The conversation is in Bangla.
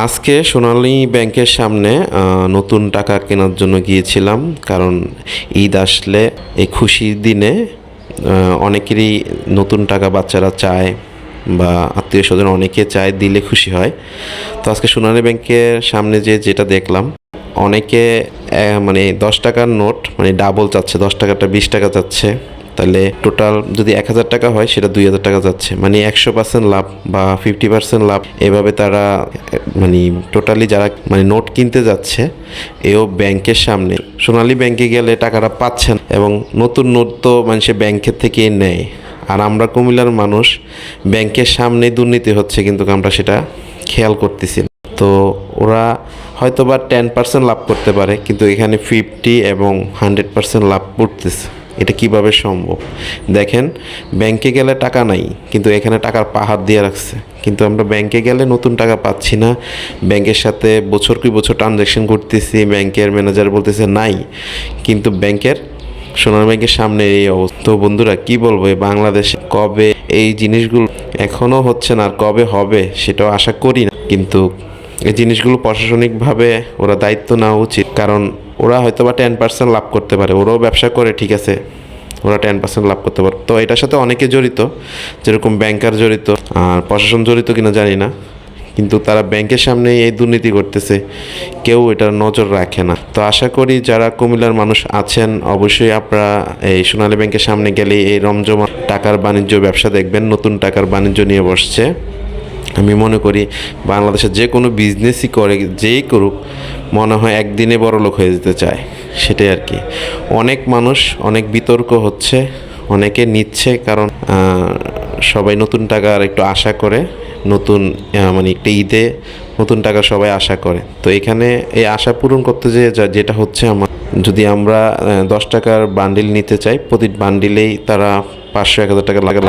আজকে সোনালী ব্যাংকের সামনে নতুন টাকা কেনার জন্য গিয়েছিলাম। কারণ ঈদ আসলে এই খুশির দিনে অনেকেরই নতুন টাকা বাচ্চারা চায় বা আত্মীয় স্বজন অনেকে চায়, দিলে খুশি হয়। তো আজকে সোনালী ব্যাংকের সামনে যেটা দেখলাম, অনেকে মানে 10 টাকার নোট মানে ডাবল চাচ্ছে, 10 টাকাটা 20 টাকা চাচ্ছে। তাহলে টোটাল যদি 1,000 টাকা হয় সেটা 2,000 টাকা যাচ্ছে, মানে 100% লাভ বা 50% লাভ। এভাবে তারা মানে টোটালি যারা মানে নোট কিনতে যাচ্ছে, এও ব্যাংকের সামনে সোনালী ব্যাংকে গেলে টাকাটা পাচ্ছেন, এবং নতুন নোট তো মানুষে ব্যাংকের থেকে নেয়। আর আমরা কুমিল্লার মানুষ, ব্যাংকের সামনে দুর্নীতি হচ্ছে কিন্তু আমরা সেটা খেয়াল করতেছি না। তো ওরা হয়তো বা 10% লাভ করতে পারে, কিন্তু এখানে 50 এবং 100% লাভ করতেছে। এটা কিভাবে সম্ভব? দেখেন, ব্যাংকে গেলে টাকা নাই, কিন্তু এখানে টাকার পাহাড় দিয়ে রাখছে। কিন্তু আমরা ব্যাংকে গেলে নতুন টাকা পাচ্ছি না। ব্যাংকের সাথে বছর কি বছর ট্রানজ্যাকশন করতেছি, ব্যাংকের ম্যানেজার বলতেছে নাই, কিন্তু সোনালী ব্যাংকের সামনে এই অবস্থা। তো বন্ধুরা, কি বলবো, এই বাংলাদেশে কবে এই জিনিসগুলো এখনও হচ্ছে না, আর কবে হবে সেটাও আশা করি না। কিন্তু এই জিনিসগুলো প্রশাসনিকভাবে ওরা দায়িত্ব নেওয়া উচিত। কারণ ওরা হয়তো বা 10% লাভ করতে পারে, ওরাও ব্যবসা করে, ঠিক আছে, ওরা 10% লাভ করতে পারে। তো এটার সাথে অনেকে জড়িত, যেরকম ব্যাংকার জড়িত, আর প্রশাসন জড়িত কিনা জানি না, কিন্তু তারা ব্যাংকের সামনে এই দুর্নীতি করতেছে, কেউ এটার নজর রাখে না। তো আশা করি যারা কুমিল্লার মানুষ আছেন, অবশ্যই আপনারা এই সোনালী ব্যাংকের সামনে গেলে এই রমজমা টাকার বাণিজ্য ব্যবসা দেখবেন। নতুন টাকার বাণিজ্য নিয়ে বসছে। আমি মনে করি বাংলাদেশে যে কোনো বিজনেসই করে, যেই করুক, মনে হয় একদিনে বড়লোক হয়ে যেতে চায়, সেটাই আর কি। অনেক মানুষ অনেক বিতর্ক হচ্ছে, অনেকে নিচ্ছে, কারণ সবাই নতুন টাকার একটু আশা করে। নতুন মানে একটা ঈদে নতুন টাকা সবাই আশা করে। তো এখানে এই আশা পূরণ করতে যেটা হচ্ছে, আমার যদি আমরা 10 টাকার বান্ডিল নিতে চাই, প্রতি বান্ডিলেই তারা 500-1,000 টাকা লাগে।